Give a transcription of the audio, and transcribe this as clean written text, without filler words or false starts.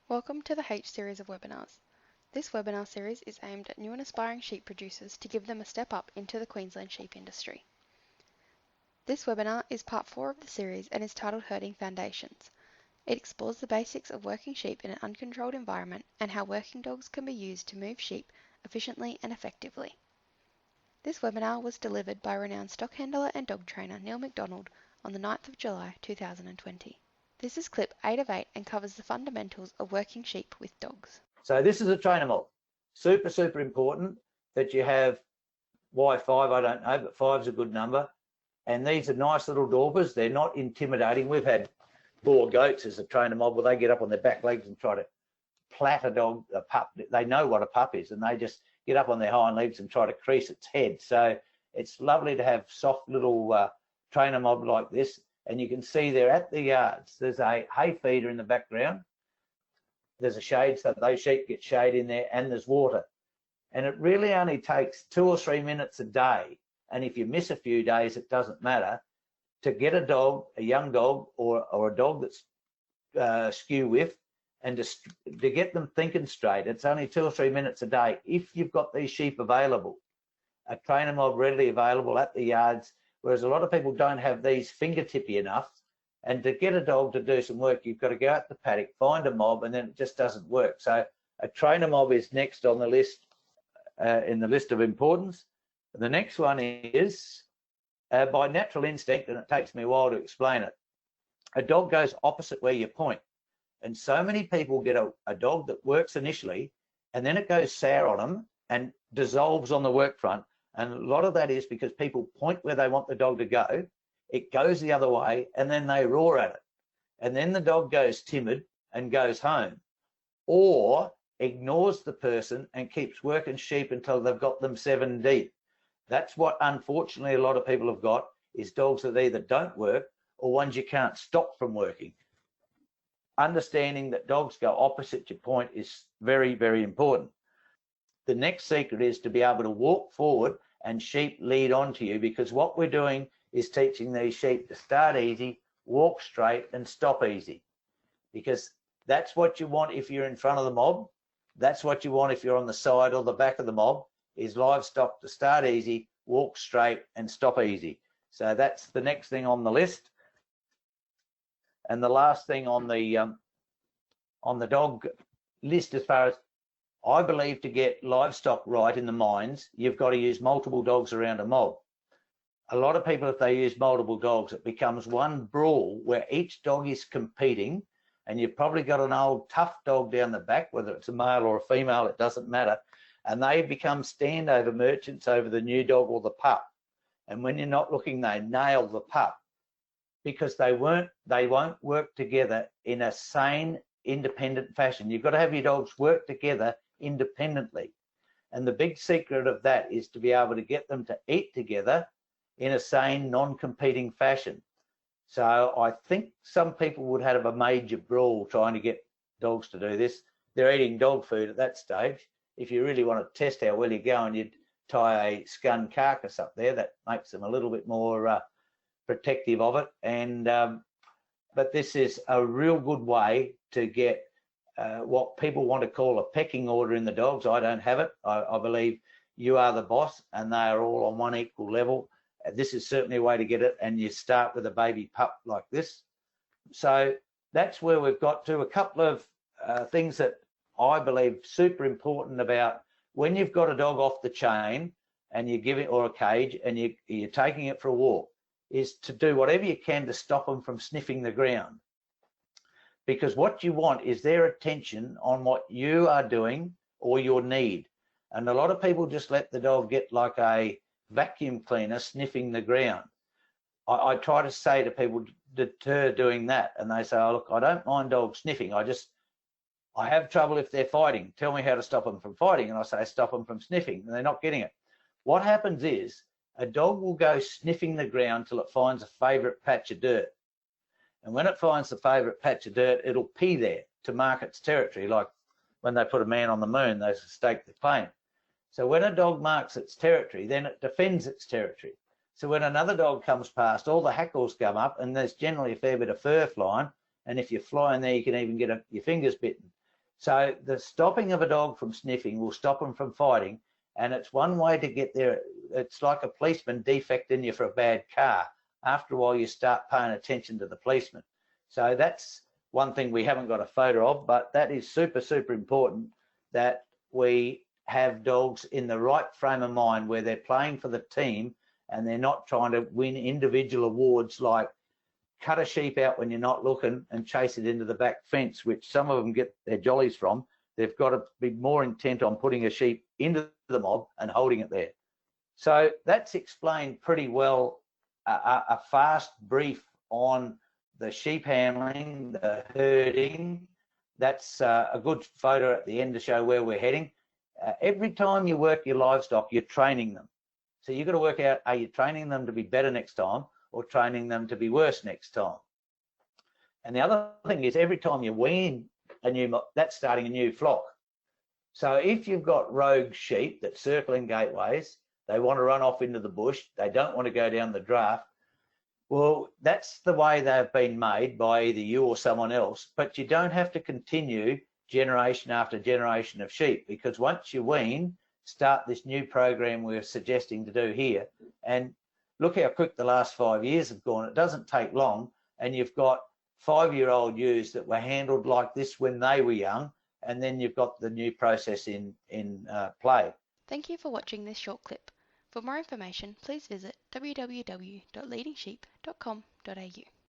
Welcome to the H series of webinars. This webinar series is aimed at new and aspiring sheep producers to give them a step up into the Queensland sheep industry. This webinar is part 4 of the series and is titled Herding Foundations. It explores the basics of working sheep in an uncontrolled environment and how working dogs can be used to move sheep efficiently and effectively. This webinar was delivered by renowned stock handler and dog trainer Neil McDonald on the 9th of July 2020. This is clip 8 of 8 and covers the fundamentals of working sheep with dogs. So this is a trainer mob. Super important that you have. Why 5, I don't know, but 5's a good number. And these are nice little daubers. They're not intimidating. We've had boar goats as a trainer mob where they get up on their back legs and try to plat a dog, a pup. They know what a pup is, and they just get up on their hind legs and try to crease its head. So it's lovely to have soft little trainer mob like this. And you can see they're at the yards. There's a hay feeder in the background. There's a shade, so those sheep get shade in there, and there's water. And it really only takes 2 or 3 minutes a day. And if you miss a few days, it doesn't matter, to get a dog, a young dog, or a dog that's skew whiffed, and to get them thinking straight. It's only 2 or 3 minutes a day if you've got these sheep available. A trainer mob readily available at the yards, whereas a lot of people don't have these fingertippy enough. And to get a dog to do some work, you've got to go out the paddock, find a mob, and then it just doesn't work. So a trainer mob is next on the list, in the list of importance. The next one is by natural instinct, and it takes me a while to explain it. A dog goes opposite where you point. And so many people get a dog that works initially, and then it goes sour on them and dissolves on the work front. And a lot of that is because people point where they want the dog to go. It goes the other way, and then they roar at it. And then the dog goes timid and goes home, or ignores the person and keeps working sheep until they've got them 7 deep. That's what, unfortunately, a lot of people have got, is dogs that either don't work or ones you can't stop from working. Understanding that dogs go opposite your point is very important. The next secret is to be able to walk forward and sheep lead onto you, because what we're doing is teaching these sheep to start easy, walk straight, and stop easy. Because that's what you want if you're in front of the mob. That's what you want if you're on the side or the back of the mob, is livestock to start easy, walk straight, and stop easy. So that's the next thing on the list. And the last thing on the dog list, as far as I believe, to get livestock right in the mines, you've got to use multiple dogs around a mob. A lot of people, if they use multiple dogs, it becomes one brawl where each dog is competing, and you've probably got an old tough dog down the back, whether it's a male or a female, it doesn't matter, and they become standover merchants over the new dog or the pup. And when you're not looking, they nail the pup, because they won't work together in a sane, independent fashion. You've got to have your dogs work together independently. And the big secret of that is to be able to get them to eat together in a sane, non-competing fashion. So I think some people would have a major brawl trying to get dogs to do this. They're eating dog food at that stage. If you really want to test how well you're going, you'd tie a scun carcass up there. That makes them a little bit more protective of it. And but this is a real good way to get what people want to call a pecking order in the dogs. I don't have it. I believe you are the boss and they are all on one equal level. This is certainly a way to get it, and you start with a baby pup like this. So that's where we've got to. A couple of things that I believe super important about when you've got a dog off the chain and you give it, or a cage, and you're taking it for a walk, is to do whatever you can to stop them from sniffing the ground. Because what you want is their attention on what you are doing or your need. And a lot of people just let the dog get like a vacuum cleaner sniffing the ground. I try to say to people, deter doing that, and they say, oh, look, I don't mind dogs sniffing, I have trouble if they're fighting, tell me how to stop them from fighting. And I say, stop them from sniffing, and they're not getting it. What happens is a dog will go sniffing the ground till it finds a favorite patch of dirt, and when it finds the favorite patch of dirt, it'll pee there to mark its territory, like when they put a man on the moon, they stake the claim. So when a dog marks its territory, then it defends its territory. So when another dog comes past, all the hackles come up, and there's generally a fair bit of fur flying. And if you fly in there, you can even get your fingers bitten. So the stopping of a dog from sniffing will stop them from fighting, and it's one way to get there. It's like a policeman defecting you for a bad car. After a while, you start paying attention to the policeman. So that's one thing we haven't got a photo of, but that is super, super important that we have dogs in the right frame of mind where they're playing for the team and they're not trying to win individual awards like cut a sheep out when you're not looking and chase it into the back fence, which some of them get their jollies from. They've got to be more intent on putting a sheep into the mob and holding it there. So that's explained pretty well, a fast brief on the sheep handling, the herding. That's a good photo at the end to show where we're heading. Every time you work your livestock, you're training them. So you've got to work out, are you training them to be better next time or training them to be worse next time? And the other thing is every time you wean that's starting a new flock. So if you've got rogue sheep that circle in gateways, they want to run off into the bush, they don't want to go down the draft, well, that's the way they've been made by either you or someone else, but you don't have to continue generation after generation of sheep, because once you wean, start this new program we're suggesting to do here, and look how quick the last 5 years have gone. It doesn't take long, and you've got 5-year-old ewes that were handled like this when they were young, and then you've got the new process in play. Thank you for watching this short clip. For more information, please visit www.leadingsheep.com.au.